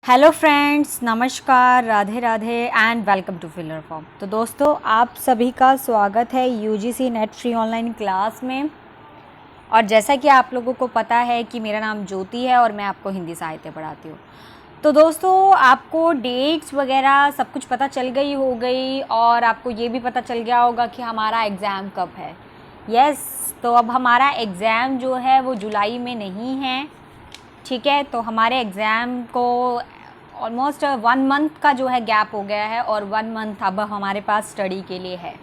Hello friends, नमस्कार, Radhe Radhe and welcome to filler form. तो दोस्तों, आप सभी का स्वागत है UGC NET free online class में। और जैसा कि आप लोगों को पता है कि मेरा नाम ज्योति है और मैं आपको हिंदी साहित्य पढ़ाती हूँ। तो दोस्तों, आपको डेट्स वगैरह सब कुछ पता चल गई हो गई और आपको ये भी पता चल गया होगा कि हमारा एग्ज़ाम कब है। यस, तो अब हमारा एग्ज़ाम जो है वो जुलाई में नहीं है, ठीक है। तो हमारे एग्ज़ाम को ऑलमोस्ट 1 मंथ का जो है गैप हो गया है और 1 मंथ अब हमारे पास स्टडी के लिए है।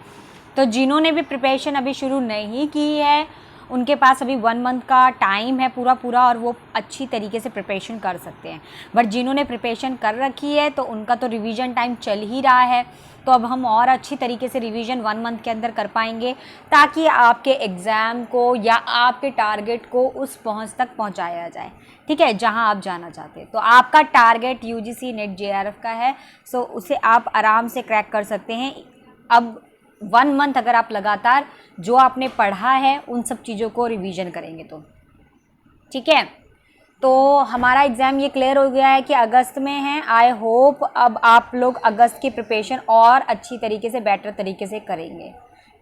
तो जिन्होंने भी प्रिपरेशन अभी शुरू नहीं की है उनके पास अभी 1 मंथ का टाइम है पूरा और वो अच्छी तरीके से प्रिपरेशन कर सकते हैं। बट जिन्होंने प्रिपरेशन कर रखी है तो उनका तो रिवीजन टाइम चल ही रहा है। तो अब हम और अच्छी तरीके से रिवीजन 1 मंथ के अंदर कर पाएंगे ताकि आपके एग्ज़ाम को या आपके टारगेट को उस पहुंच तक पहुंचाया जाए, ठीक है, जहां आप जाना चाहते हैं। तो आपका टारगेट यूजीसी नेट जेआरएफ का है, सो उसे आप आराम से क्रैक कर सकते हैं। अब 1 मंथ अगर आप लगातार जो आपने पढ़ा है उन सब चीज़ों को रिवीजन करेंगे तो ठीक है। तो हमारा एग्ज़ाम ये क्लियर हो गया है कि अगस्त में है। आई होप अब आप लोग अगस्त की प्रिपरेशन और अच्छी तरीके से बेटर तरीके से करेंगे,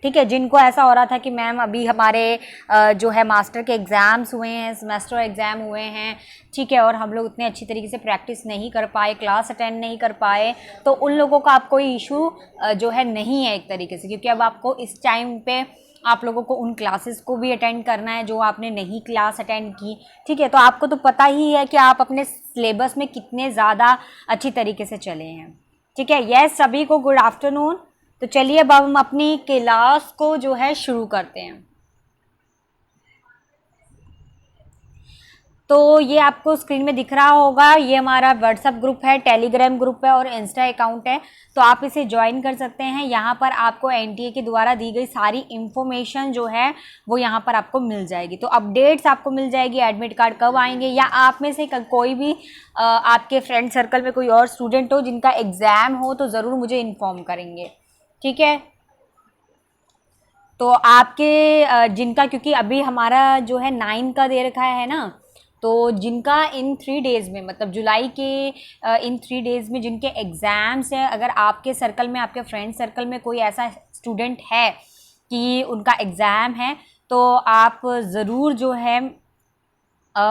ठीक है। जिनको ऐसा हो रहा था कि मैम अभी हमारे जो है मास्टर के एग्ज़ाम्स हुए हैं, सेमेस्टर एग्ज़ाम हुए हैं, ठीक है, और हम लोग उतने अच्छी तरीके से प्रैक्टिस नहीं कर पाए, क्लास अटेंड नहीं कर पाए, तो उन लोगों का आप कोई इशू जो है नहीं है एक तरीके से, क्योंकि अब आपको इस टाइम पे आप लोगों को उन क्लासेस को भी अटेंड करना है जो आपने नहीं क्लास अटेंड की, ठीक है। तो आपको तो पता ही है कि आप अपने सिलेबस में कितने ज़्यादा अच्छी तरीके से चले हैं, ठीक है। यस, सभी को गुड आफ्टरनून। तो चलिए अब हम अपनी क्लास को जो है शुरू करते हैं। तो ये आपको स्क्रीन में दिख रहा होगा, ये हमारा व्हाट्सएप ग्रुप है, टेलीग्राम ग्रुप है और इंस्टा अकाउंट है। तो आप इसे ज्वाइन कर सकते हैं। यहाँ पर आपको एनटीए के द्वारा दी गई सारी इन्फॉर्मेशन जो है वो यहाँ पर आपको मिल जाएगी। तो अपडेट्स आपको मिल जाएगी, एडमिट कार्ड कब आएंगे, या आप में से कोई भी आपके फ्रेंड सर्कल में कोई और स्टूडेंट हो जिनका एग्ज़ाम हो तो ज़रूर मुझे इन्फॉर्म करेंगे, ठीक है। तो आपके जिनका, क्योंकि अभी हमारा जो है 9 का दे रखा है ना, तो जिनका इन 3 डेज़ में, मतलब जुलाई के इन 3 डेज़ में जिनके एग्ज़ाम्स हैं, अगर आपके सर्कल में, आपके फ्रेंड सर्कल में कोई ऐसा स्टूडेंट है कि उनका एग्ज़ाम है तो आप ज़रूर जो है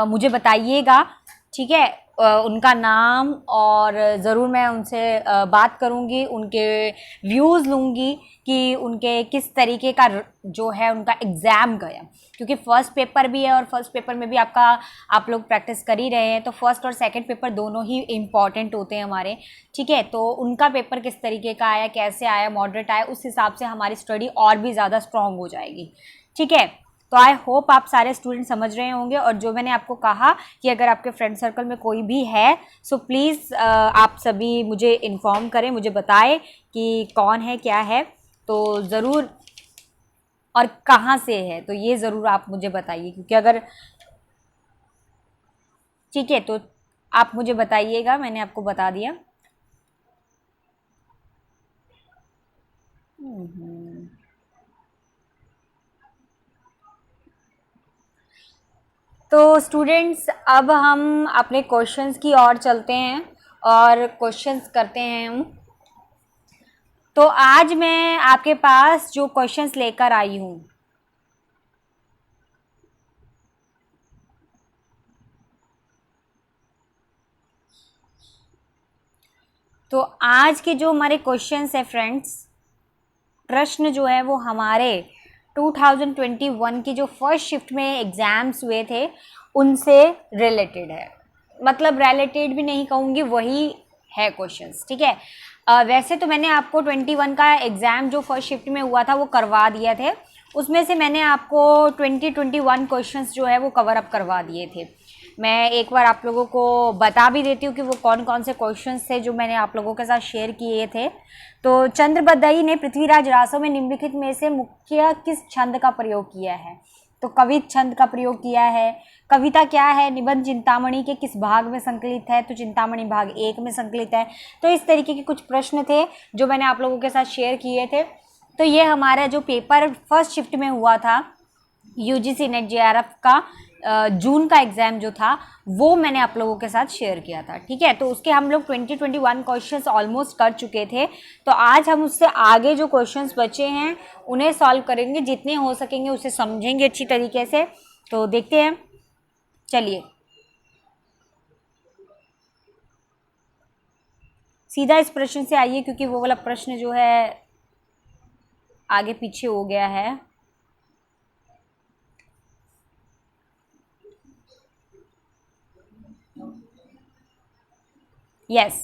मुझे बताइएगा, ठीक है। उनका नाम और ज़रूर मैं उनसे बात करूँगी, उनके व्यूज़ लूँगी कि उनके किस तरीके का जो है उनका एग्ज़ाम गया, क्योंकि फ़र्स्ट पेपर भी है और फर्स्ट पेपर में भी आप लोग प्रैक्टिस कर ही रहे हैं। तो फर्स्ट और सेकंड पेपर दोनों ही इम्पॉर्टेंट होते हैं हमारे, ठीक है। तो उनका पेपर किस तरीके का आया, कैसे आया, मॉडरेट आया, उस हिसाब से हमारी स्टडी और भी ज़्यादा स्ट्रॉन्ग हो जाएगी, ठीक है। तो आई होप आप सारे स्टूडेंट समझ रहे होंगे। और जो मैंने आपको कहा कि अगर आपके फ्रेंड सर्कल में कोई भी है सो प्लीज़ आप सभी मुझे इन्फॉर्म करें, मुझे बताएं कि कौन है, क्या है, तो ज़रूर, और कहाँ से है, तो ये ज़रूर आप मुझे बताइए, क्योंकि अगर, ठीक है, तो आप मुझे बताइएगा, मैंने आपको बता दिया। तो स्टूडेंट्स, अब हम अपने क्वेश्चंस की ओर चलते हैं और क्वेश्चंस करते हैं हम। तो आज मैं आपके पास जो क्वेश्चंस लेकर आई हूँ, तो आज के जो हमारे क्वेश्चंस है फ्रेंड्स, प्रश्न जो है वो हमारे 2021 की जो फर्स्ट शिफ्ट में एग्ज़ाम्स हुए थे उनसे रिलेटेड है। मतलब रिलेटेड भी नहीं कहूँगी, वही है क्वेश्चंस, ठीक है। वैसे तो मैंने आपको 21 का एग्ज़ाम जो फर्स्ट शिफ्ट में हुआ था वो करवा दिया थे, उसमें से मैंने आपको 2021 क्वेश्चंस जो है वो कवर अप करवा दिए थे। मैं एक बार आप लोगों को बता भी देती हूँ कि वो कौन कौन से क्वेश्चंस थे जो मैंने आप लोगों के साथ शेयर किए थे। तो चंद्रबद्दई ने पृथ्वीराज रासो में निम्नलिखित में से मुख्य किस छंद का प्रयोग किया है? तो कवित छंद का प्रयोग किया है। कविता क्या है? निबंध चिंतामणि के किस भाग में संकलित है? तो चिंतामणि भाग 1 में संकलित है। तो इस तरीके के कुछ प्रश्न थे जो मैंने आप लोगों के साथ शेयर किए थे। तो ये हमारा जो पेपर फर्स्ट शिफ्ट में हुआ था यूजीसी नेट जेआरएफ का, जून का एग्ज़ाम जो था वो मैंने आप लोगों के साथ शेयर किया था, ठीक है। तो उसके हम लोग 2021 क्वेश्चंस ऑलमोस्ट कर चुके थे। तो आज हम उससे आगे जो क्वेश्चंस बचे हैं उन्हें सॉल्व करेंगे, जितने हो सकेंगे उसे समझेंगे अच्छी तरीके से। तो देखते हैं, चलिए सीधा इस प्रश्न से आइए, क्योंकि वो वाला प्रश्न जो है आगे पीछे हो गया है। यस,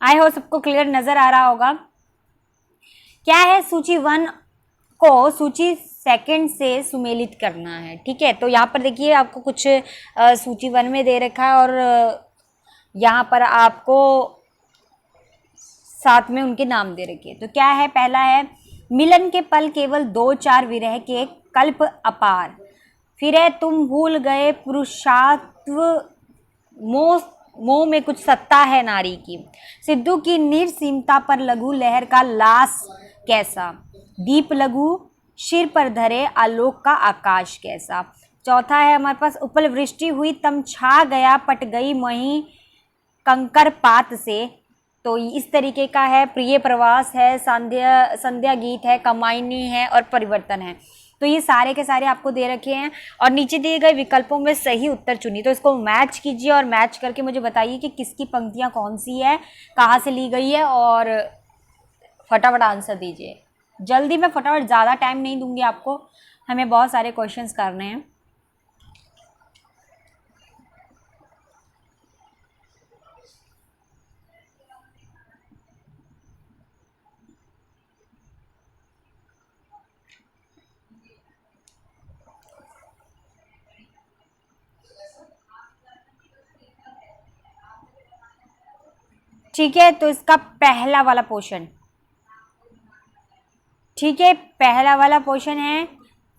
आई होप सबको क्लियर नजर आ रहा होगा। क्या है, सूची 1 को सूची 2 से सुमेलित करना है, ठीक है। तो यहाँ पर देखिए आपको कुछ सूची 1 में दे रखा है और यहाँ पर आपको साथ में उनके नाम दे रखे। तो क्या है, पहला है मिलन के पल केवल 2-4 विरह के कल्प अपार, फिर है तुम भूल गए पुरुषात्व, मोह मोह में कुछ सत्ता है नारी की, सिद्धू की निर्सीमता पर लघु लहर का लास कैसा, दीप लघु सिर पर धरे आलोक का आकाश कैसा। चौथा है हमारे पास उपल वृष्टि हुई तम छा गया पट गई मही कंकर पात से। तो इस तरीके का है। प्रिय प्रवास है, संध्या गीत है, कमाइनी है और परिवर्तन है। तो ये सारे के सारे आपको दे रखे हैं और नीचे दिए गए विकल्पों में सही उत्तर चुनिए। तो इसको मैच कीजिए और मैच करके मुझे बताइए कि किसकी पंक्तियां कौन सी है, कहाँ से ली गई है, और फटाफट आंसर दीजिए जल्दी। मैं फटाफट, ज़्यादा टाइम नहीं दूंगी आपको, हमें बहुत सारे क्वेश्चंस करने हैं। ठीक है, तो इसका पहला वाला पोर्शन, ठीक है, पहला वाला पोर्शन है।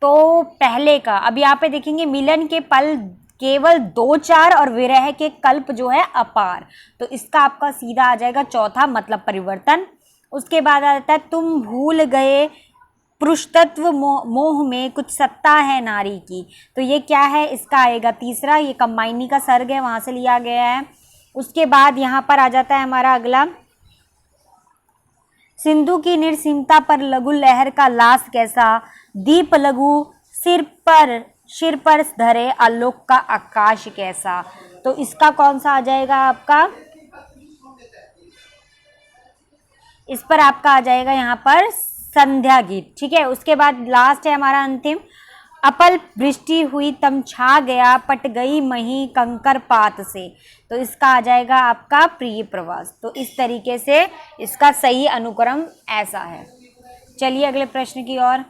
तो पहले का अब यहाँ पे देखेंगे, मिलन के पल केवल 2-4 और विरह के कल्प जो है अपार। तो इसका आपका सीधा आ जाएगा चौथा, मतलब परिवर्तन। उसके बाद आ जाता है तुम भूल गए पुरुषत्व, मोह में कुछ सत्ता है नारी की। तो ये क्या है, इसका आएगा तीसरा, ये कंबाइनी का सर्ग है, वहां से लिया गया है। उसके बाद यहाँ पर आ जाता है हमारा अगला, सिंधु की निर्सीमता पर लघु लहर का लास कैसा, दीप लघु सिर पर धरे आलोक का आकाश कैसा। तो इसका कौन सा आ जाएगा आपका, इस पर आपका आ जाएगा यहाँ पर संध्या गीत, ठीक है। उसके बाद लास्ट है हमारा अंतिम, अपल वृष्टि हुई तम छा गया पट गई मही कंकर पात से। तो इसका आ जाएगा आपका प्रिय प्रवास। तो इस तरीके से इसका सही अनुक्रम ऐसा है। चलिए अगले प्रश्न की ओर।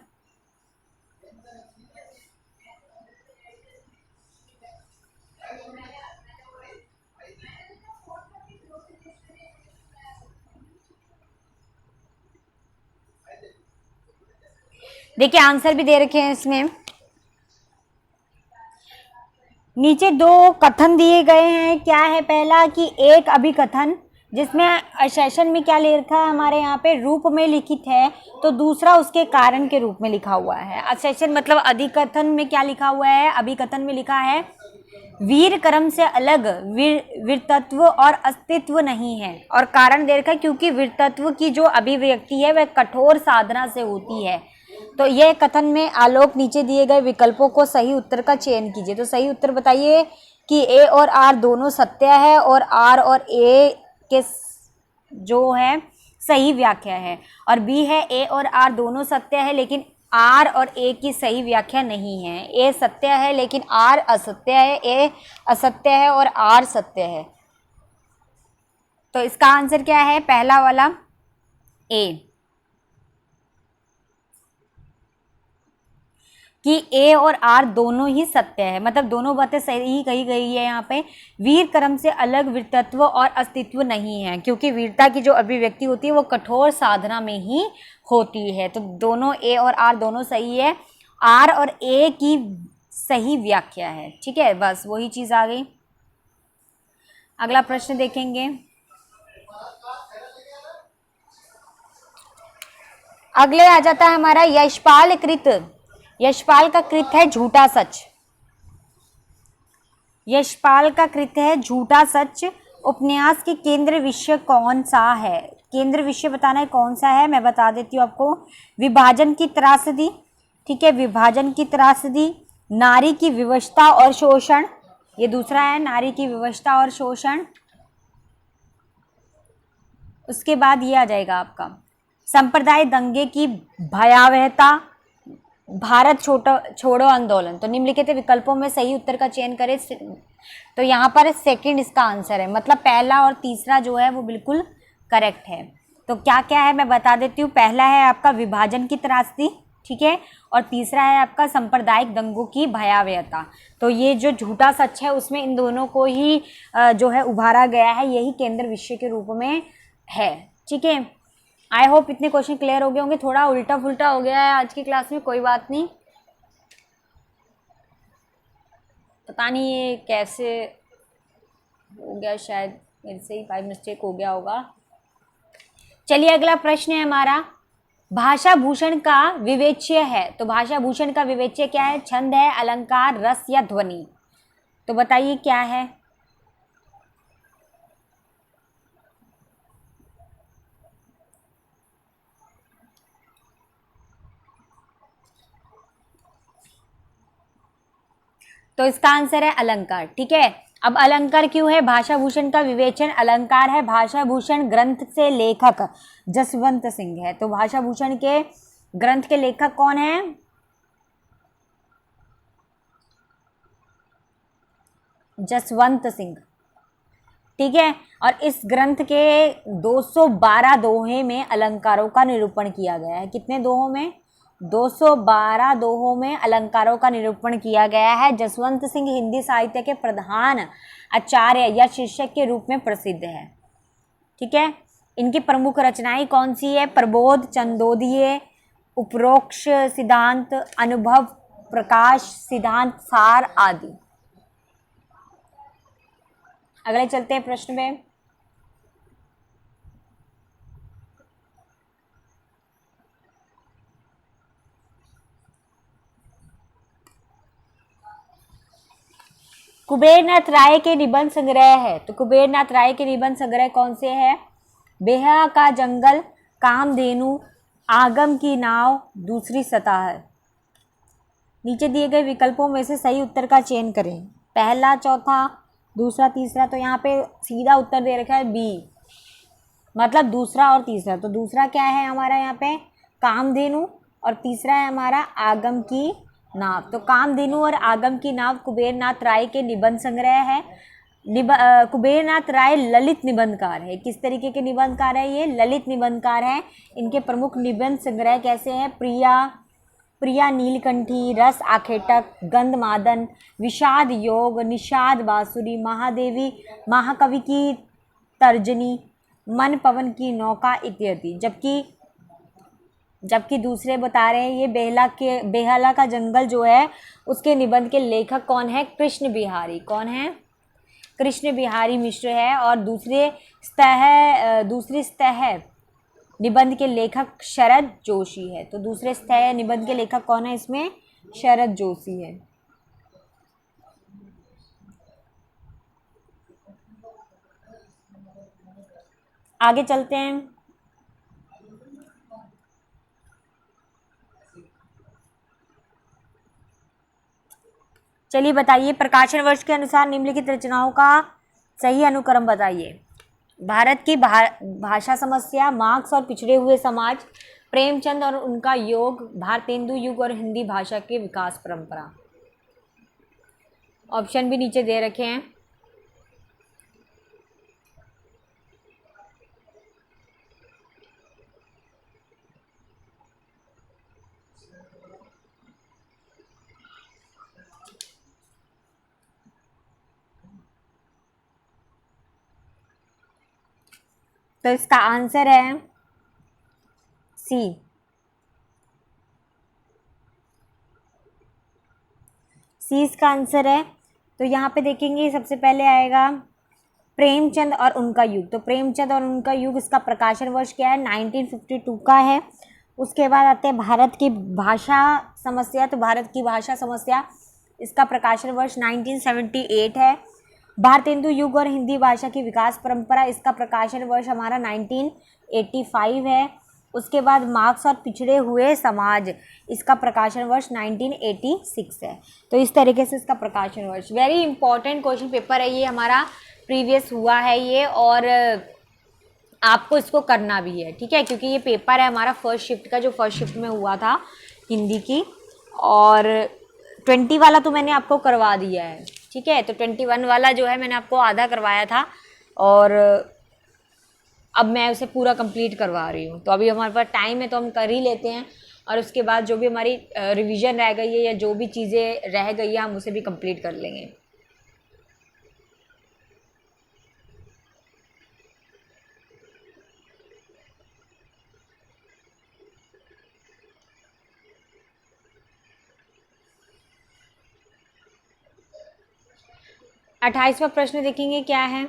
देखिए आंसर भी दे रखे हैं इसमें, नीचे 2 कथन दिए गए हैं। क्या है, पहला कि एक अभिकथन जिसमें सेशन में क्या ले रखा है हमारे यहाँ पे रूप में लिखित है, तो दूसरा उसके कारण के रूप में लिखा हुआ है। सेशन मतलब अधिकथन में क्या लिखा हुआ है, अभिकथन में लिखा है वीर कर्म से अलग वीरतत्व और अस्तित्व नहीं है, और कारण दे रखा है क्योंकि वीरतत्व की जो अभिव्यक्ति है वह कठोर साधना से होती है। तो यह कथन में आलोक, नीचे दिए गए विकल्पों को सही उत्तर का चयन कीजिए। तो सही उत्तर बताइए कि ए और आर दोनों सत्य है और आर और ए के जो है सही व्याख्या है, और बी है ए और आर दोनों सत्य है लेकिन आर और ए की सही व्याख्या नहीं है। ए सत्य है लेकिन आर असत्य है, ए असत्य है और आर सत्य है। तो इसका आंसर क्या है, पहला वाला ए, कि ए और आर दोनों ही सत्य है, मतलब दोनों बातें सही कही गई है। यहाँ पे वीर कर्म से अलग वीरतत्व और अस्तित्व नहीं है, क्योंकि वीरता की जो अभिव्यक्ति होती है वो कठोर साधना में ही होती है। तो दोनों ए और आर दोनों सही है, आर और ए की सही व्याख्या है, ठीक है, बस वही चीज़ आ गई। अगला प्रश्न देखेंगे। अगले आ जाता है हमारा यशपाल कृत। यशपाल का कृत है झूठा सच। यशपाल का कृत्य है झूठा सच। उपन्यास के केंद्र विषय कौन सा है? केंद्र विषय बताना है कौन सा है, मैं बता देती हूँ आपको। विभाजन की त्रासदी, ठीक है, विभाजन की त्रासदी। नारी की विवशता और शोषण, ये दूसरा है, नारी की विवशता और शोषण। उसके बाद ये आ जाएगा आपका संप्रदाय दंगे की भयावहता, भारत छोड़ो आंदोलन। तो निम्नलिखित विकल्पों में सही उत्तर का चयन करें। तो यहाँ पर सेकंड इसका आंसर है, मतलब पहला और तीसरा जो है वो बिल्कुल करेक्ट है। तो क्या क्या है मैं बता देती हूँ। पहला है आपका विभाजन की त्रासदी, ठीक है, और तीसरा है आपका सांप्रदायिक दंगों की भयावहता। तो ये जो झूठा सच है उसमें इन दोनों को ही जो है उभारा गया है, यही केंद्र विषय के रूप में है, ठीक है। आई होप इतने क्वेश्चन क्लियर हो गए होंगे। थोड़ा उल्टा फुल्टा हो गया है आज की क्लास में, कोई बात नहीं, पता नहीं ये कैसे हो गया, शायद मेरे से ही बाय मिस्टेक हो गया होगा। चलिए अगला प्रश्न है हमारा, भाषा भूषण का विवेच्य है। तो भाषा भूषण का विवेच्य क्या है? छंद है, अलंकार, रस या ध्वनि। तो बताइए क्या है। तो इसका आंसर है अलंकार, ठीक है। अब अलंकार क्यों है? भाषा भूषण का विवेचन अलंकार है। भाषा भूषण ग्रंथ से लेखक जसवंत सिंह है। तो भाषा भूषण के ग्रंथ के लेखक कौन है? जसवंत सिंह, ठीक है। और इस ग्रंथ के 212 दोहे में अलंकारों का निरूपण किया गया है। कितने दोहों में? 212 दोहों में अलंकारों का निरूपण किया गया है। जसवंत सिंह हिंदी साहित्य के प्रधान आचार्य या शिक्षक के रूप में प्रसिद्ध है, ठीक है। इनकी प्रमुख रचनाएं कौन सी है? प्रबोध, चंदोदय, उपरोक्ष सिद्धांत, अनुभव प्रकाश सिद्धांत सार आदि। अगले चलते हैं प्रश्न में। कुबेरनाथ राय के निबंध संग्रह है। तो कुबेरनाथ राय के निबंध संग्रह कौन से है? बेहा का जंगल, कामधेनु, आगम की नाव, दूसरी सतह। नीचे दिए गए विकल्पों में से सही उत्तर का चयन करें। पहला, चौथा, दूसरा, तीसरा। तो यहाँ पे सीधा उत्तर दे रखा है बी, मतलब दूसरा और तीसरा। तो दूसरा क्या है हमारा यहाँ पे? कामधेनु, और तीसरा है हमारा आगम की नाव। तो कामधेनु और आगम की नाव कुबेरनाथ राय के निबंध संग्रह है। कुबेरनाथ राय ललित निबंधकार है। किस तरीके के निबंधकार है? ये ललित निबंधकार है। इनके प्रमुख निबंध संग्रह कैसे हैं? प्रिया नीलकंठी, रस आखेटक, गंधमादन, विषाद योग, निषाद बांसुरी, महादेवी, महाकवि की तर्जनी, मन पवन की नौका इत्यादि। जबकि दूसरे बता रहे हैं ये बेहला का जंगल जो है उसके निबंध के लेखक कौन है? कृष्ण बिहारी। कौन है? कृष्ण बिहारी मिश्र है। और दूसरी सतह निबंध के लेखक शरद जोशी है। तो दूसरे सतह निबंध के लेखक कौन है इसमें? शरद जोशी है। आगे चलते हैं। चलिए बताइए, प्रकाशन वर्ष के अनुसार निम्नलिखित रचनाओं का सही अनुक्रम बताइए। भारत की भाषा समस्या, मार्क्स और पिछड़े हुए समाज, प्रेमचंद और उनका योग, भारतेंदु युग और हिंदी भाषा की विकास परंपरा। ऑप्शन भी नीचे दे रखे हैं। तो इसका आंसर है सी, सी इसका आंसर है। तो यहाँ पे देखेंगे सबसे पहले आएगा प्रेमचंद और उनका युग। तो प्रेमचंद और उनका युग, इसका प्रकाशन वर्ष क्या है? 1952 का है। उसके बाद आते हैं भारत की भाषा समस्या। तो भारत की भाषा समस्या इसका प्रकाशन वर्ष 1978 है। भारतेंदु युग और हिंदी भाषा की विकास परंपरा, इसका प्रकाशन वर्ष हमारा 1985 है। उसके बाद मार्क्स और पिछड़े हुए समाज, इसका प्रकाशन वर्ष 1986 है। तो इस तरीके से इसका प्रकाशन वर्ष, वेरी इंपॉर्टेंट क्वेश्चन पेपर है ये, हमारा प्रीवियस हुआ है ये, और आपको इसको करना भी है, ठीक है, क्योंकि ये पेपर है हमारा फर्स्ट शिफ्ट का, जो फर्स्ट शिफ्ट में हुआ था हिंदी की, और 20 वाला तो मैंने आपको करवा दिया है, ठीक है। तो 21 वाला जो है मैंने आपको आधा करवाया था, और अब मैं उसे पूरा कंप्लीट करवा रही हूँ। तो अभी हमारे पास टाइम है तो हम कर ही लेते हैं, और उसके बाद जो भी हमारी रिवीजन रह गई है या जो भी चीज़ें रह गई है हम उसे भी कंप्लीट कर लेंगे। अट्ठाईसवां प्रश्न देखेंगे क्या है।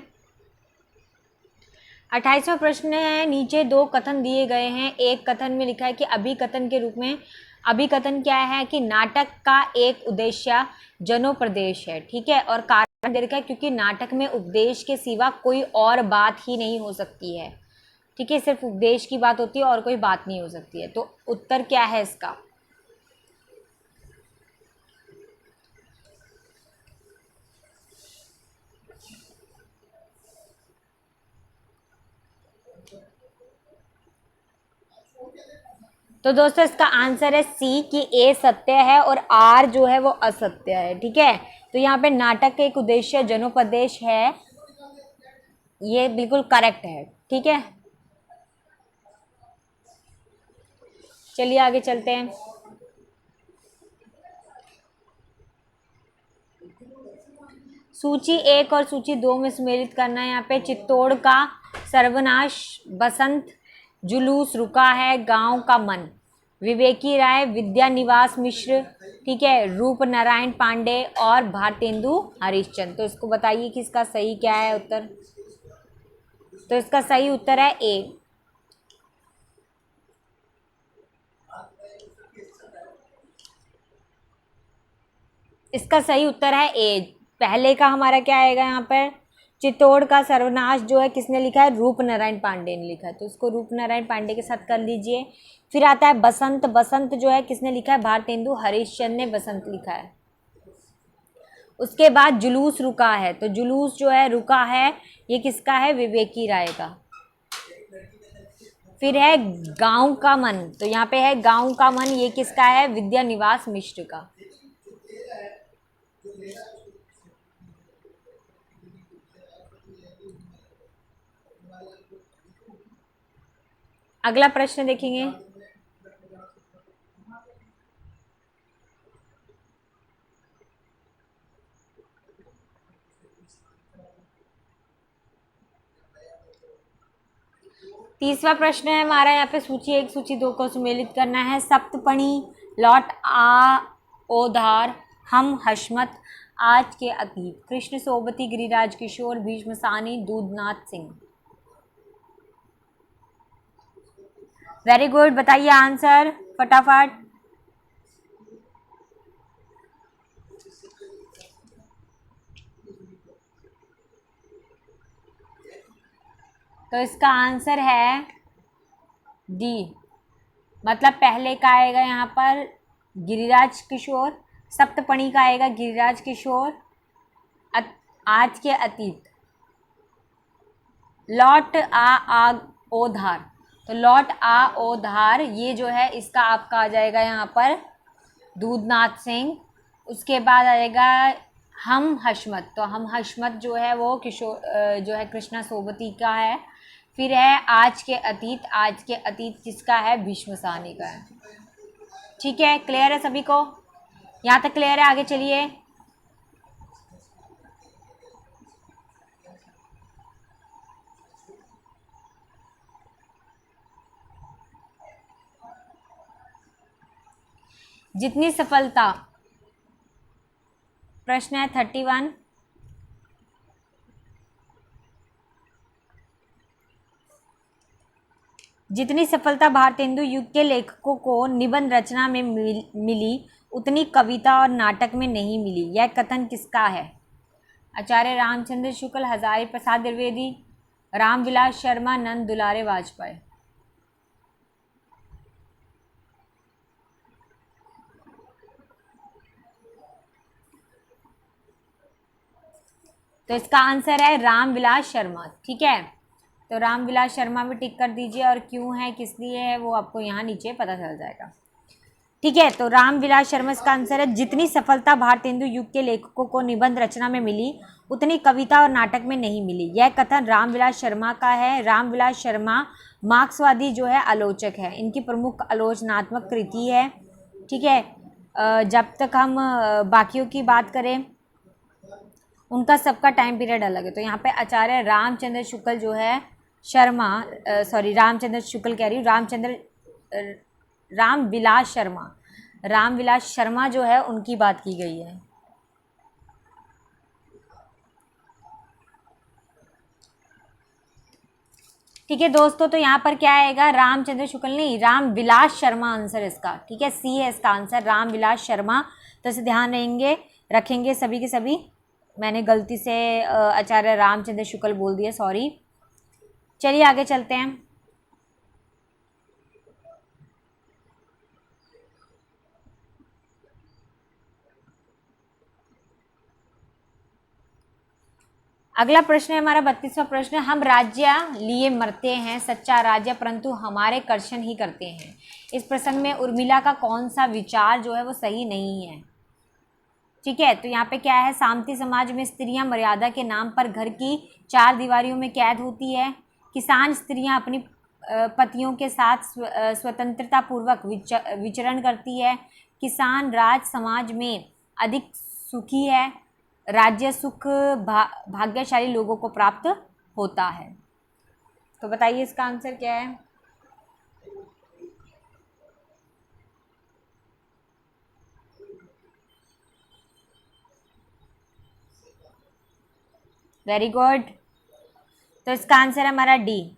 28वां प्रश्न है, नीचे दो कथन दिए गए हैं। एक कथन में लिखा है कि अभिकथन के रूप में, अभिकथन क्या है कि नाटक का एक उद्देश्य जनोपदेश है, ठीक है, और कारण दे रखा है क्योंकि नाटक में उपदेश के सिवा कोई और बात ही नहीं हो सकती है, ठीक है, सिर्फ उपदेश की बात होती है और कोई बात नहीं हो सकती है। तो उत्तर क्या है इसका। तो दोस्तों इसका आंसर है सी, कि ए सत्य है और आर जो है वो असत्य है, ठीक है। तो यहाँ पे नाटक का एक उद्देश्य जनोपदेश है, ये बिल्कुल करेक्ट है, ठीक है। चलिए आगे चलते हैं। सूची 1 और सूची 2 में सम्मिलित करना है। यहाँ पे चित्तौड़ का सर्वनाश, बसंत, जुलूस रुका है, गांव का मन, विवेकी राय, विद्या निवास मिश्र, ठीक है, रूप नारायण पांडे और भारतेंदु हरिश्चंद्र। तो इसको बताइए कि इसका सही क्या है उत्तर। तो इसका सही उत्तर है ए। इसका सही उत्तर है ए। पहले का हमारा क्या आएगा यहाँ पर, चित्तौड़ का सर्वनाश जो है किसने लिखा है, रूप नारायण पांडे ने लिखा है, तो इसको रूप नारायण पांडे के साथ कर लीजिए। फिर आता है बसंत, बसंत जो है किसने लिखा है, भारतेंदु हरिश्चंद्र ने बसंत लिखा है। उसके बाद जुलूस रुका है, तो जुलूस जो है रुका है ये किसका है, विवेकी राय का। फिर है गांव का मन, तो यहाँ पे है गांव का मन, ये किसका है, विद्या निवास मिश्र का। अगला प्रश्न देखेंगे। तीसरा प्रश्न है हमारा, यहाँ पे सूची 1 सूची 2 को सम्मिलित करना है। सप्तपणी, लौट आ ओधार, हम हशमत, आज के अतीत, कृष्ण सोबती, गिरिराज किशोर, भीष्म सानी, दूधनाथ सिंह। वेरी गुड, बताइए आंसर फटाफट। तो इसका आंसर है डी, मतलब पहले का आएगा यहाँ पर गिरिराज किशोर, सप्तपणी का आएगा गिरिराज किशोर, आज के अतीत, लौट आ ओधार, तो लौट आ ओधार ये जो है इसका आपका आ जाएगा यहाँ पर दूधनाथ सिंह। उसके बाद आएगा हम हशमत, तो हम हशमत जो है वो किशोर जो है कृष्णा सोबती का है। फिर है आज के अतीत, आज के अतीत किसका है, भीष्म सानी का है, ठीक है। क्लियर है सभी को, यहाँ तक क्लियर है, आगे चलिए। जितनी सफलता, प्रश्न है 31। जितनी सफलता भारतेंदु युग के लेखकों को निबंध रचना में मिली उतनी कविता और नाटक में नहीं मिली, यह कथन किसका है? आचार्य रामचंद्र शुक्ल, हजारी प्रसाद द्विवेदी, रामविलास शर्मा, नंद दुलारे वाजपेयी। तो इसका आंसर है रामविलास शर्मा। ठीक है, तो रामविलास शर्मा भी टिक कर दीजिए, और क्यों है, किस लिए है, वो आपको यहाँ नीचे पता चल जाएगा। ठीक है, तो रामविलास शर्मा इसका आंसर है। जितनी सफलता भारतेंदु युग के लेखकों को निबंध रचना में मिली, उतनी कविता और नाटक में नहीं मिली, यह कथन रामविलास शर्मा का है। रामविलास शर्मा मार्क्सवादी जो है आलोचक है, इनकी प्रमुख आलोचनात्मक कृति है। ठीक है, जब तक हम बाकियों की बात करें, उनका सबका टाइम पीरियड अलग है। तो यहाँ पे आचार्य रामचंद्र शुक्ल जो है शर्मा, रामचंद्र शुक्ल कह रही हूँ, रामविलास शर्मा जो है उनकी बात की गई है। ठीक है दोस्तों, तो यहाँ पर क्या आएगा? रामचंद्र शुक्ल नहीं, रामविलास शर्मा आंसर इसका। ठीक है, सी है इसका आंसर, रामविलास शर्मा। तो इसे ध्यान रखेंगे सभी के सभी। मैंने गलती से आचार्य रामचंद्र शुक्ल बोल दिया, सॉरी। चलिए आगे चलते हैं। अगला प्रश्न है हमारा 32वां प्रश्न। हम राज्य लिए मरते हैं, सच्चा राज्य परंतु हमारे कर्षण ही करते हैं। इस प्रसंग में उर्मिला का कौन सा विचार जो है वो सही नहीं है? ठीक है, तो यहाँ पे क्या है? सामंती समाज में स्त्रियां मर्यादा के नाम पर घर की चार दीवारियों में कैद होती है। किसान स्त्रियां अपनी पतियों के साथ स्वतंत्रता पूर्वक विचरण करती है। किसान राज समाज में अधिक सुखी है। राज्य सुख भाग्यशाली लोगों को प्राप्त होता है। तो बताइए इसका आंसर क्या है? वेरी गुड, तो इसका आंसर है हमारा डी।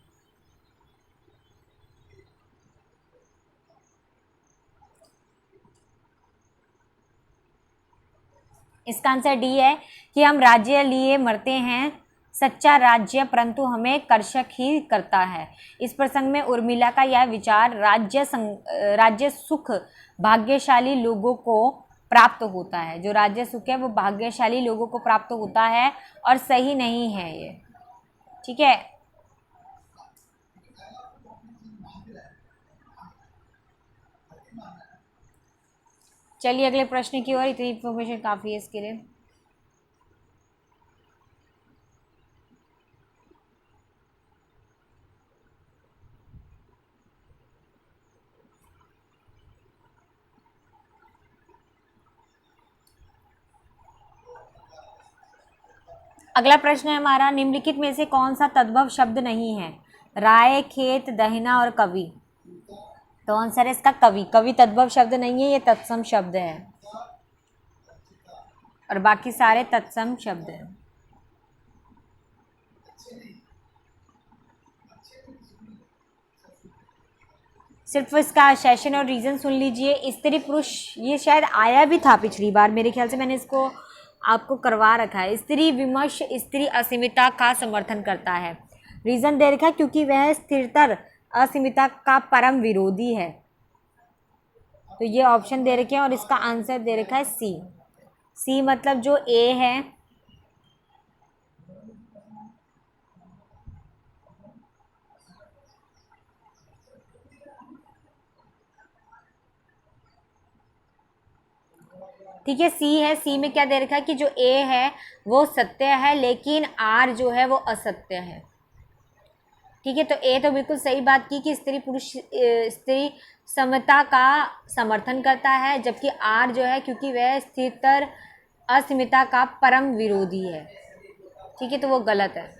इसका आंसर डी है कि हम राज्य लिए मरते हैं, सच्चा राज्य परंतु हमें कर्षक ही करता है। इस प्रसंग में उर्मिला का यह विचार राज्य सुख भाग्यशाली लोगों को प्राप्त होता है। जो राज्य सुख है वो भाग्यशाली लोगों को प्राप्त होता है और सही नहीं है ये। ठीक है, चलिए अगले प्रश्न की ओर। इतनी इन्फॉर्मेशन काफ़ी है इसके लिए। अगला प्रश्न है हमारा, निम्नलिखित में से कौन सा तद्भव शब्द नहीं है? राय, खेत, दहिना और कवि। तो आंसर है इसका कवि। कवि तद्भव शब्द नहीं है, ये तत्सम शब्द है, और बाकी सारे तत्सम शब्द हैं। सिर्फ इसका सेशन और रीज़न सुन लीजिए। स्त्री पुरुष, ये शायद आया भी था पिछली बार, मेरे ख्याल से मैंने इसको आपको करवा रखा है। स्त्री विमर्श स्त्री असीमिता का समर्थन करता है। रीज़न दे रखा है क्योंकि वह स्थिरतर असीमिता का परम विरोधी है। तो ये ऑप्शन दे रखे हैं, और इसका आंसर दे रखा है सी। सी मतलब जो ए है, ठीक है, सी है। सी में क्या दे रखा है कि जो ए है वो सत्य है, लेकिन आर जो है वो असत्य है। ठीक है, तो ए तो बिल्कुल सही बात की कि स्त्री समता का समर्थन करता है, जबकि आर जो है क्योंकि वह स्थिरतर असीमिता का परम विरोधी है। ठीक है, तो वो गलत है।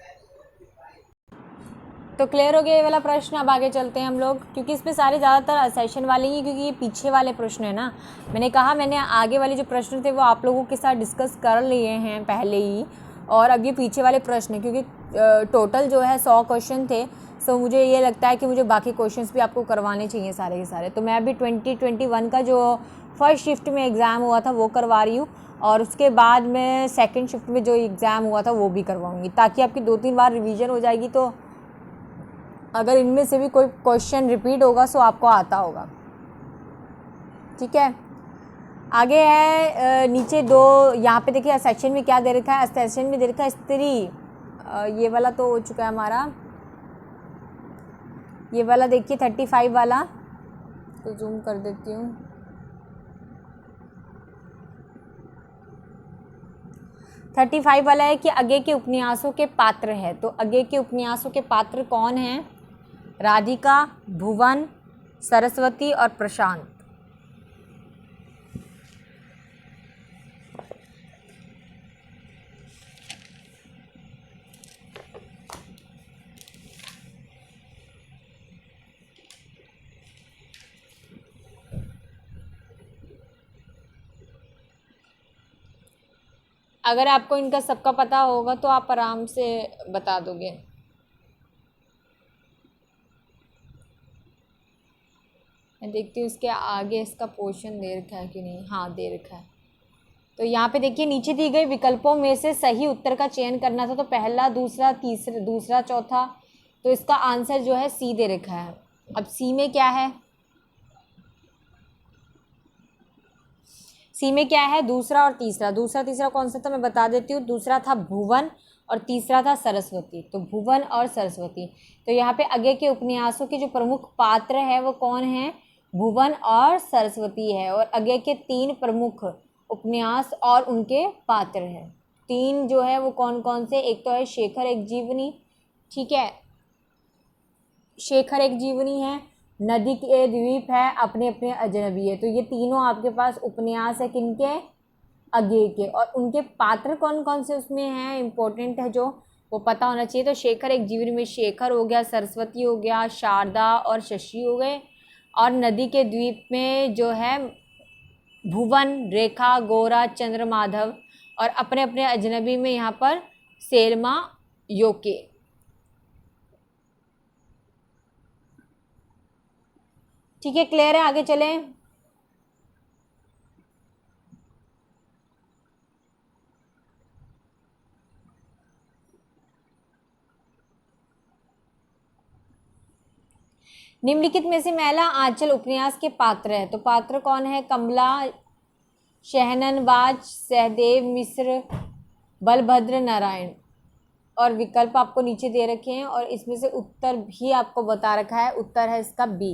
तो क्लियर हो गया ये वाला प्रश्न। अब आगे चलते हैं हम लोग, क्योंकि इसमें सारे ज़्यादातर सेशन वाले ही, क्योंकि ये पीछे वाले प्रश्न है ना। मैंने आगे वाले जो प्रश्न थे वो आप लोगों के साथ डिस्कस कर लिए हैं पहले ही, और अब ये पीछे वाले प्रश्न है, क्योंकि टोटल जो है 100 क्वेश्चन थे। सो मुझे ये लगता है कि मुझे बाकी क्वेश्चंस भी आपको करवाने चाहिए सारे के सारे। तो मैं अभी 2021 का जो फर्स्ट शिफ्ट में एग्ज़ाम हुआ था वो करवा रही हूँ, और उसके बाद में सेकंड शिफ्ट में जो एग्ज़ाम हुआ था वो भी करवाऊँगी, ताकि आपकी 2-3 बार रिवीजन हो जाएगी। तो अगर इनमें से भी कोई क्वेश्चन रिपीट होगा सो आपको आता होगा। ठीक है, आगे है नीचे दो, यहाँ पे देखिए सेक्शन में क्या दे रखा है, सेक्शन में दे रखा है स्त्री। ये वाला तो हो चुका है हमारा, ये वाला देखिए 35 वाला, तो जूम कर देती हूँ। 35 वाला है कि आगे के उपन्यासों के पात्र है। तो आगे के उपन्यासों के पात्र कौन हैं? राधिका, भुवन, सरस्वती और प्रशांत। अगर आपको इनका सबका पता होगा तो आप आराम से बता दोगे। मैं देखती हूँ इसके आगे इसका पोर्शन दे रखा है कि नहीं। हाँ, दे रखा है। तो यहाँ पे देखिए नीचे दी गई विकल्पों में से सही उत्तर का चयन करना था। तो पहला, दूसरा, तीसरा, दूसरा, चौथा, तो इसका आंसर जो है सी दे रखा है। अब सी में क्या है? सी में क्या है? दूसरा और तीसरा। दूसरा तीसरा कौन सा था मैं बता देती हूँ। दूसरा था भुवन और तीसरा था सरस्वती। तो भुवन और सरस्वती। तो यहाँ पे आगे के उपन्यासों के जो प्रमुख पात्र है वो कौन है? भुवन और सरस्वती है। और आगे के 3 प्रमुख उपन्यास और उनके पात्र हैं। 3 जो है वो कौन कौन से? एक तो है शेखर एक जीवनी, ठीक है, शेखर एक जीवनी है, नदी के द्वीप है, अपने अपने अजनबी है। तो ये तीनों आपके पास उपन्यास है किनके? आगे के। और उनके पात्र कौन कौन से उसमें हैं इम्पोर्टेंट है जो वो पता होना चाहिए। तो शेखर एक जीवनी में शेखर हो गया, सरस्वती हो गया, शारदा और शशि हो गए। और नदी के द्वीप में जो है भुवन, रेखा, गोरा, चंद्र माधव, और अपने अपने अजनबी में यहाँ पर सेल्मा, योके। ठीक है, क्लियर है? आगे चलें। निम्नलिखित में से मैला आंचल उपन्यास के पात्र है। तो पात्र कौन है? कमला, शहनवाज, सहदेव मिश्र, बलभद्र नारायण। और विकल्प आपको नीचे दे रखे हैं, और इसमें से उत्तर भी आपको बता रखा है। उत्तर है इसका बी,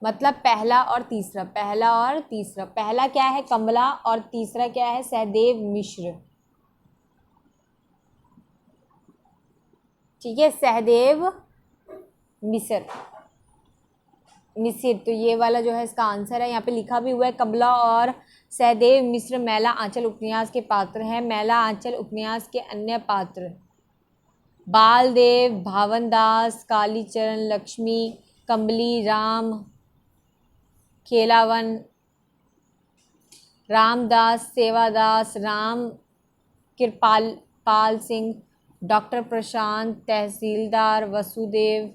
मतलब पहला और तीसरा। पहला और तीसरा। पहला क्या है? कमला, और तीसरा क्या है? सहदेव मिश्र। ठीक है, सहदेव मिश्र, मिसिर। तो ये वाला जो है इसका आंसर है। यहाँ पे लिखा भी हुआ है कमला और सहदेव मिश्र मैला आंचल उपन्यास के पात्र हैं। मैला आंचल उपन्यास के अन्य पात्र बालदेव, भावनदास, कालीचरण, लक्ष्मी, कंबली, राम खेलावन, रामदास, सेवादास, राम कृपाल पाल सिंह, डॉक्टर प्रशांत, तहसीलदार, वसुदेव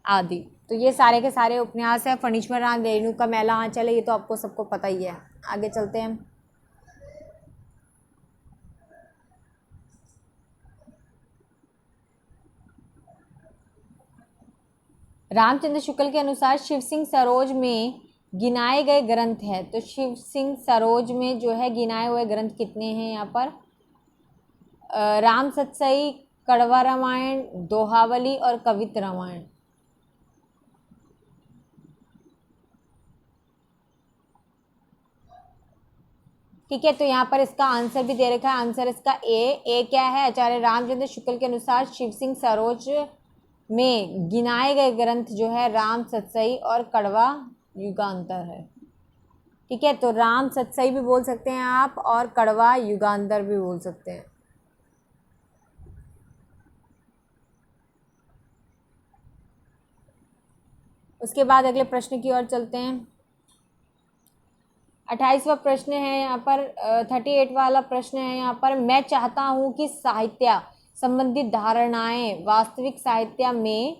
आदि। तो ये सारे के सारे उपन्यास हैं। फणीश्वर राम रेणु का मैला आंचल है, ये तो आपको सबको पता ही है। आगे चलते हैं। रामचंद्र शुक्ल के अनुसार शिव सिंह सरोज में गिनाए गए ग्रंथ है। तो शिव सिंह सरोज में जो है गिनाए हुए ग्रंथ कितने हैं यहाँ पर? राम सतसई, कड़वा रामायण, दोहावली और कवित रामायण। ठीक है, तो यहाँ पर इसका आंसर भी दे रखा है। आंसर इसका ए क्या है? आचार्य रामचंद्र शुक्ल के अनुसार शिव सिंह सरोज में गिनाए गए ग्रंथ जो है राम सतसई और कड़वा युगांतर है। ठीक है, तो राम सतसई भी बोल सकते हैं आप, और कड़वा युगांतर भी बोल सकते हैं। उसके बाद अगले प्रश्न की ओर चलते हैं। 28वां प्रश्न है यहाँ पर, 38 वाला प्रश्न है यहाँ पर, मैं चाहता हूँ कि साहित्य संबंधित धारणाएं वास्तविक साहित्य में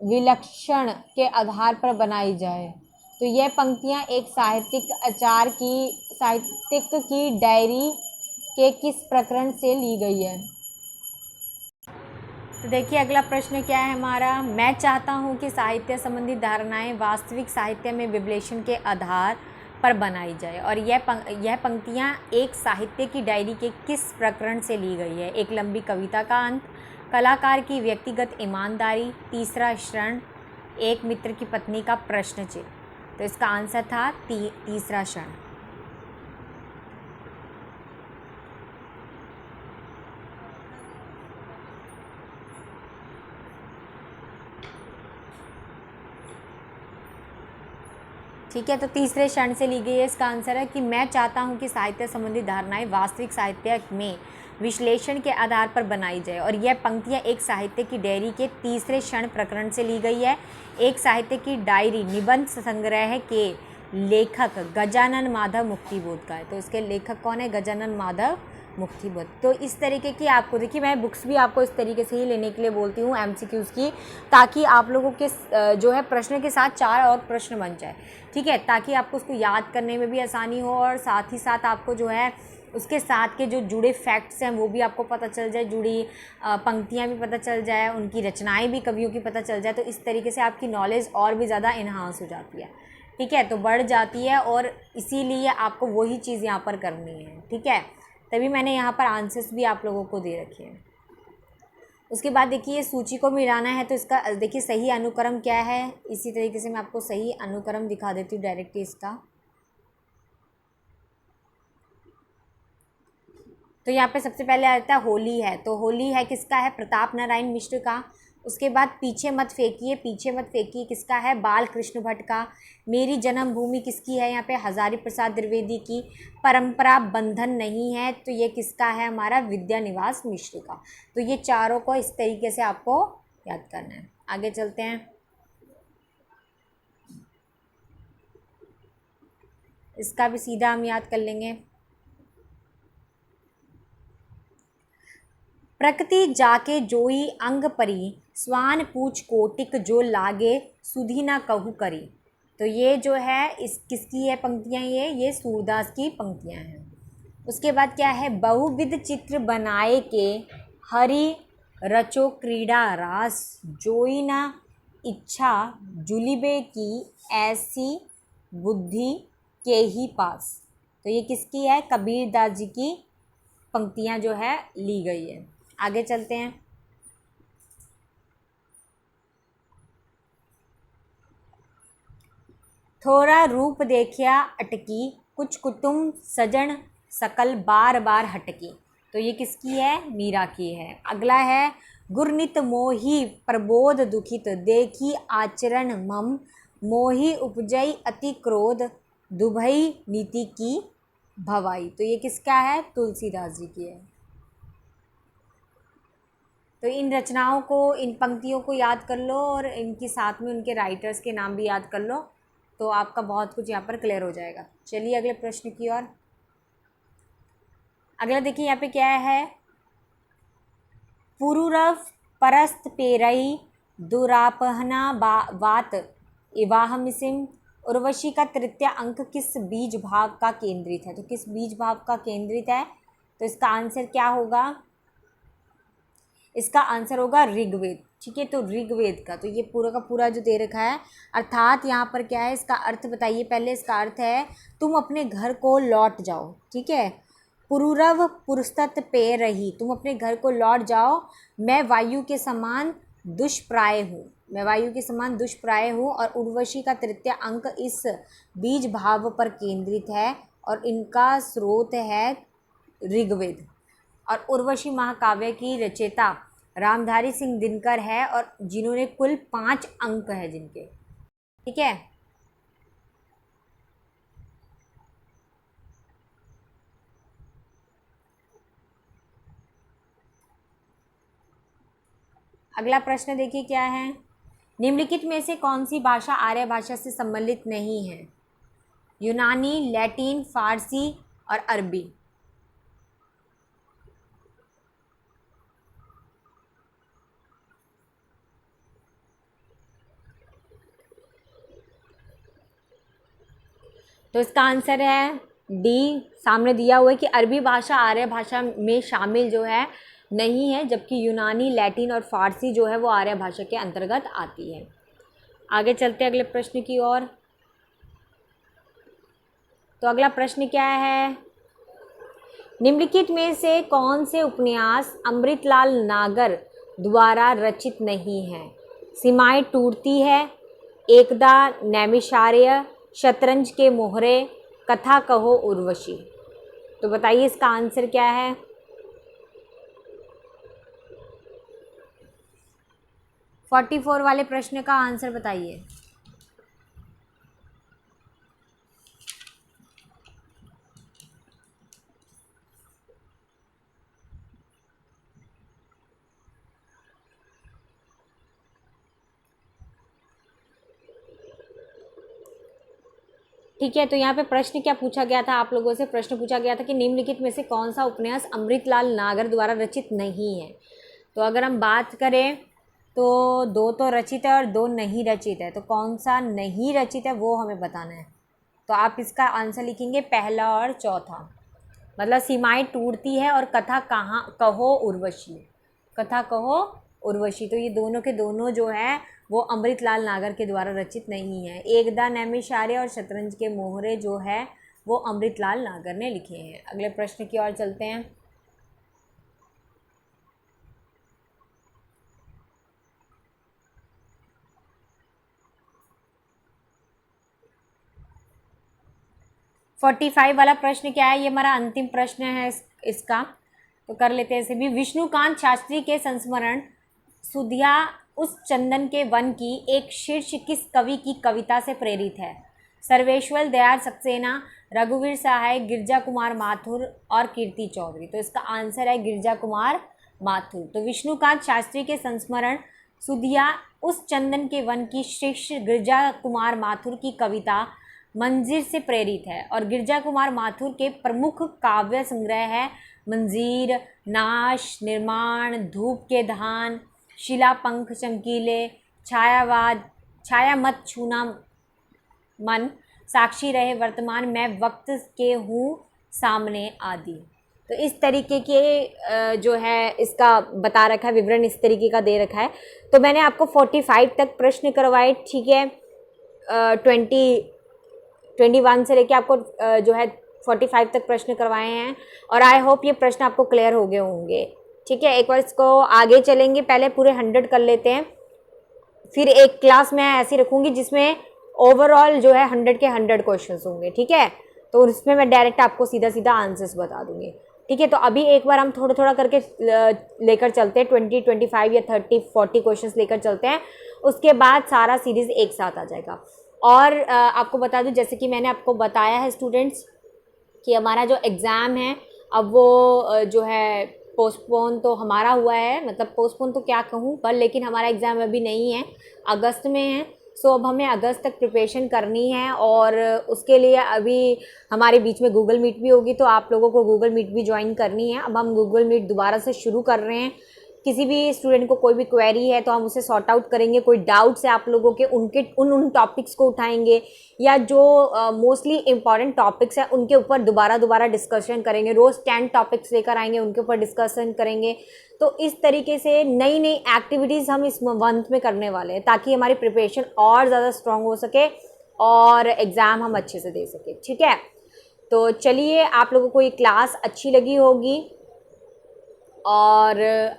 विलक्षण के आधार पर बनाई जाए। तो यह पंक्तियाँ एक साहित्यिक की डायरी के किस प्रकरण से ली गई है? तो देखिए अगला प्रश्न क्या है हमारा, मैं चाहता हूँ कि साहित्य संबंधी धारणाएं वास्तविक साहित्य में विश्लेषण के आधार पर बनाई जाए, और यह पंक्तियाँ एक साहित्य की डायरी के किस प्रकरण से ली गई है? एक लंबी कविता का अंत, कलाकार की व्यक्तिगत ईमानदारी, तीसरा क्षण, एक मित्र की पत्नी का प्रश्न चिन्ह। तो इसका आंसर था तीसरा क्षण। ठीक है, तो तीसरे क्षण से ली गई है। इसका आंसर है कि मैं चाहता हूं कि साहित्य संबंधी धारणाएं वास्तविक साहित्य में विश्लेषण के आधार पर बनाई जाए, और यह पंक्तियां एक साहित्य की डायरी के तीसरे क्षण प्रकरण से ली गई है। एक साहित्य की डायरी निबंध संग्रह के लेखक गजानन माधव मुक्तिबोध का है। तो इसके लेखक कौन है? गजानन माधव मुक्तिबोध। तो इस तरीके की आपको, देखिए मैं बुक्स भी आपको इस तरीके से ही लेने के लिए बोलती हूँ MCQs की, ताकि आप लोगों के जो है प्रश्न के साथ 4 और प्रश्न बन जाए। ठीक है, ताकि आपको उसको याद करने में भी आसानी हो, और साथ ही साथ आपको जो है उसके साथ के जो जुड़े फैक्ट्स हैं वो भी आपको पता चल जाए, जुड़ी पंक्तियाँ भी पता चल जाए, उनकी रचनाएं भी कवियों की पता चल जाए। तो इस तरीके से आपकी नॉलेज और भी ज़्यादा इन्हांस हो जाती है। ठीक है, तो बढ़ जाती है, और इसीलिए आपको वही चीज़ यहाँ पर करनी है। ठीक है, तभी मैंने यहाँ पर आंसर्स भी आप लोगों को दे रखे हैं। उसके बाद देखिए सूची को मिलाना है, तो इसका देखिए सही अनुक्रम क्या है। इसी तरीके से मैं आपको सही अनुक्रम दिखा देती हूँ डायरेक्टली इसका। तो यहाँ पे सबसे पहले आता है होली है, तो होली है किसका है? प्रताप नारायण मिश्र का। उसके बाद पीछे मत फेंकिए किसका है? बाल कृष्ण भट्ट का। मेरी जन्मभूमि किसकी है? यहाँ पे हजारी प्रसाद द्विवेदी की। परंपरा बंधन नहीं है, तो ये किसका है? हमारा विद्यानिवास मिश्र का। तो ये चारों को इस तरीके से आपको याद करना है। आगे चलते हैं, इसका भी सीधा हम याद कर लेंगे। प्रकृति जाके जोई अंग परी, स्वान पूछ कोटिक जो लागे, सुधी ना कहू करी। तो ये जो है इस किसकी है पंक्तियाँ? ये सूरदास की पंक्तियाँ हैं। उसके बाद क्या है? बहुविध चित्र बनाए के, हरि रचो क्रीड़ा रास, जोई ना इच्छा जुलिबे की, ऐसी बुद्धि के ही पास। तो ये किसकी है? कबीरदास जी की पंक्तियाँ जो है ली गई है। आगे चलते हैं, थोड़ा रूप देखिया अटकी, कुछ कुटुम सजन सकल बार बार हटकी। तो ये किसकी है? मीरा की है। अगला है, गुरनित मोही प्रबोध दुखित, देखी आचरण मम, मोही उपजई अति क्रोध, दुभई नीति की भवाई। तो ये किसका है? तुलसीदास जी की है। तो इन रचनाओं को, इन पंक्तियों को याद कर लो, और इनके साथ में उनके राइटर्स के नाम भी याद कर लो, तो आपका बहुत कुछ यहाँ पर क्लियर हो जाएगा। चलिए अगले प्रश्न की ओर। अगला देखिए यहाँ पे क्या है? पुरुरव परस्त पेरई, दुरापहना वात इवाहमिसिम। उर्वशी का तृतीय अंक किस बीज भाग का केंद्रित है? तो किस बीज भाग का केंद्रित है? तो इसका आंसर क्या होगा? इसका आंसर होगा ऋग्वेद। ठीक है, तो ऋग्वेद का, तो ये पूरा का पूरा जो दे रखा है, अर्थात यहाँ पर क्या है, इसका अर्थ बताइए पहले। इसका अर्थ है तुम अपने घर को लौट जाओ। ठीक है, पुरुरव पुरस्तत पे रही, तुम अपने घर को लौट जाओ। मैं वायु के समान दुष्प्राय हूँ, और उर्वशी का तृतीय अंक इस बीज भाव पर केंद्रित है, और इनका स्रोत है ऋग्वेद। और उर्वशी महाकाव्य की रचयिता रामधारी सिंह दिनकर है, और जिन्होंने कुल 5 अंक है जिनके। ठीक है, अगला प्रश्न देखिए क्या है? निम्नलिखित में से कौन सी भाषा आर्य भाषा से सम्मिलित नहीं है? यूनानी, लैटिन, फारसी और अरबी। तो इसका आंसर है डी, सामने दिया हुआ है कि अरबी भाषा आर्य भाषा में शामिल जो है नहीं है, जबकि यूनानी, लैटिन और फारसी जो है वो आर्य भाषा के अंतर्गत आती है। आगे चलते हैं अगले प्रश्न की ओर। तो अगला प्रश्न क्या है, निम्नलिखित में से कौन से उपन्यास अमृतलाल नागर द्वारा रचित नहीं है? सीमाएं टूटती है, एकदा नैमिषारण्य, शतरंज के मोहरे, कथा कहो उर्वशी। तो बताइए इसका आंसर क्या है? फोर्टी 44 वाले प्रश्न का आंसर बताइए। ठीक है, तो यहाँ पे प्रश्न क्या पूछा गया था आप लोगों से? प्रश्न पूछा गया था कि निम्नलिखित में से कौन सा उपन्यास अमृतलाल नागर द्वारा रचित नहीं है। तो अगर हम बात करें तो दो तो रचित है और दो नहीं रचित है, तो कौन सा नहीं रचित है वो हमें बताना है। तो आप इसका आंसर लिखेंगे पहला और चौथा, मतलब सीमाएं टूटती है और कथा कहाँ कहो उर्वशी, कथा कहो उर्वशी। तो ये दोनों के दोनों जो है वो अमृतलाल नागर के द्वारा रचित नहीं है। एकदा नैमिषारण्य और शतरंज के मोहरे जो है वो अमृतलाल नागर ने लिखे हैं। अगले प्रश्न की ओर चलते हैं। फोर्टी 45 वाला प्रश्न क्या है? ये हमारा अंतिम प्रश्न है इसका, तो कर लेते हैं इसे भी। विष्णुकांत शास्त्री के संस्मरण सुधिया उस चंदन के वन की एक शीर्ष किस कवि की कविता से प्रेरित है? सर्वेश्वर दयाल सक्सेना, रघुवीर सहाय, गिरजा कुमार माथुर और कीर्ति चौधरी। तो इसका आंसर है गिरजा कुमार माथुर। तो विष्णुकांत शास्त्री के संस्मरण सुधिया उस चंदन के वन की शीर्ष गिरजा कुमार माथुर की कविता मंजीर से प्रेरित है, और गिरजा कुमार माथुर के प्रमुख काव्य संग्रह है मंजीर, नाश, निर्माण, धूप के धान, शिला पंख चमकीले, छायावाद, छाया मत छूना मन, साक्षी रहे वर्तमान, मैं वक्त के हूँ सामने आदि। तो इस तरीके के जो है इसका बता रखा है, विवरण इस तरीके का दे रखा है। तो मैंने आपको 45 तक प्रश्न करवाए, ठीक है। 21 से लेके आपको जो है 45 तक प्रश्न करवाए हैं, और आई होप ये प्रश्न आपको क्लियर हो गए होंगे। ठीक है, एक बार इसको आगे चलेंगे, पहले पूरे 100 कर लेते हैं, फिर एक क्लास मैं ऐसी रखूँगी जिसमें ओवरऑल जो है 100 के 100 क्वेश्चंस होंगे। ठीक है, तो उसमें मैं डायरेक्ट आपको सीधा सीधा आंसर्स बता दूँगी। ठीक है, तो अभी एक बार हम थोड़ा थोड़ा करके लेकर चलते हैं, 20, 25 या 30, 40 क्वेश्चंस लेकर चलते हैं, उसके बाद सारा सीरीज़ एक साथ आ जाएगा। और आपको बता दूं, जैसे कि मैंने आपको बताया है स्टूडेंट्स कि हमारा जो एग्ज़ाम है अब वो जो है पोस्टपोन तो हमारा हुआ है, मतलब पोस्टपोन तो क्या कहूँ पर, लेकिन हमारा एग्ज़ाम अभी नहीं है, अगस्त में है। सो अब हमें अगस्त तक प्रिपरेशन करनी है, और उसके लिए अभी हमारे बीच में गूगल मीट भी होगी, तो आप लोगों को गूगल मीट भी ज्वाइन करनी है। अब हम गूगल मीट दोबारा से शुरू कर रहे हैं। किसी भी स्टूडेंट को कोई भी क्वेरी है तो हम उसे सॉर्ट आउट करेंगे, कोई डाउट्स है आप लोगों के उनके उन टॉपिक्स को उठाएंगे, या जो मोस्टली इंपॉर्टेंट टॉपिक्स हैं उनके ऊपर दोबारा डिस्कशन करेंगे। रोज़ 10 टॉपिक्स लेकर आएंगे, उनके ऊपर डिस्कशन करेंगे। तो इस तरीके से नई नई एक्टिविटीज़ हम इस मंथ में करने वाले हैं, ताकि हमारी प्रिपरेशन और ज़्यादा स्ट्रॉन्ग हो सके और एग्ज़ाम हम अच्छे से दे सकें। ठीक है, तो चलिए, आप लोगों को ये क्लास अच्छी लगी होगी, और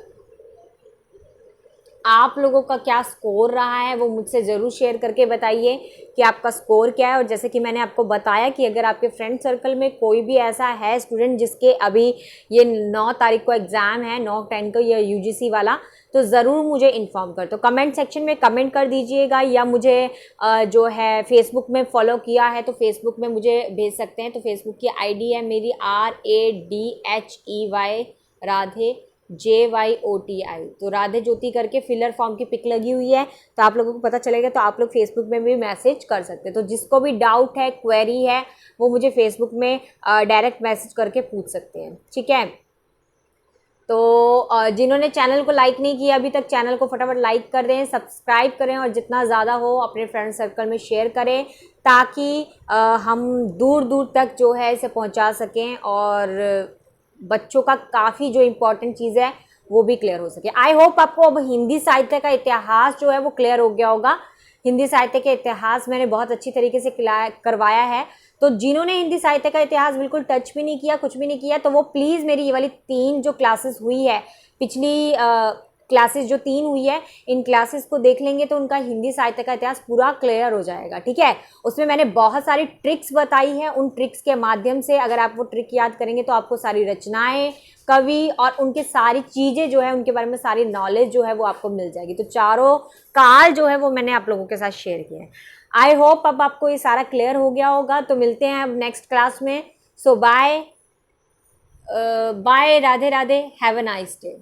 आप लोगों का क्या स्कोर रहा है वो मुझसे ज़रूर शेयर करके बताइए कि आपका स्कोर क्या है। और जैसे कि मैंने आपको बताया कि अगर आपके फ्रेंड सर्कल में कोई भी ऐसा है स्टूडेंट जिसके अभी ये 9 तारीख को एग्ज़ाम है, 9/10 को, ये यूजीसी वाला, तो ज़रूर मुझे इन्फॉर्म कर। तो कमेंट सेक्शन में कमेंट कर दीजिएगा, या मुझे जो है फेसबुक में फॉलो किया है तो फेसबुक में मुझे भेज सकते हैं। तो फेसबुक की आईडी है मेरी RADHEY राधे JYOTI। तो राधे ज्योति करके फिलर फॉर्म की पिक लगी हुई है, तो आप लोगों को पता चलेगा। तो आप लोग फेसबुक में भी मैसेज कर सकते हैं। तो जिसको भी डाउट है, क्वेरी है, वो मुझे फेसबुक में डायरेक्ट मैसेज करके पूछ सकते हैं, ठीक है। तो जिन्होंने चैनल को लाइक नहीं किया अभी तक, चैनल को फटाफट लाइक कर दें, सब्सक्राइब करें और जितना ज़्यादा हो अपने फ्रेंड सर्कल में शेयर करें, ताकि हम दूर दूर तक जो है इसे पहुंचा सकें और बच्चों का काफ़ी जो इम्पोर्टेंट चीज़ है वो भी क्लियर हो सके। आई होप आपको अब हिंदी साहित्य का इतिहास जो है वो क्लियर हो गया होगा। हिंदी साहित्य के इतिहास मैंने बहुत अच्छी तरीके से करवाया है। तो जिन्होंने हिंदी साहित्य का इतिहास बिल्कुल टच भी नहीं किया, कुछ भी नहीं किया, तो वो प्लीज़ मेरी ये वाली 3 जो क्लासेस हुई है, पिछली क्लासेस जो 3 हुई है, इन क्लासेस को देख लेंगे तो उनका हिंदी साहित्य का इतिहास पूरा क्लियर हो जाएगा, ठीक है। उसमें मैंने बहुत सारी ट्रिक्स बताई हैं। उन ट्रिक्स के माध्यम से अगर आप वो ट्रिक याद करेंगे तो आपको सारी रचनाएं, कवि और उनके सारी चीज़ें जो है, उनके बारे में सारी नॉलेज जो है वो आपको मिल जाएगी। तो चारों काल जो है वो मैंने आप लोगों के साथ शेयर किया है। आई होप अब आपको ये सारा क्लियर हो गया होगा। तो मिलते हैं अब नेक्स्ट क्लास में। So bye bye, Radhe Radhe, have a nice day.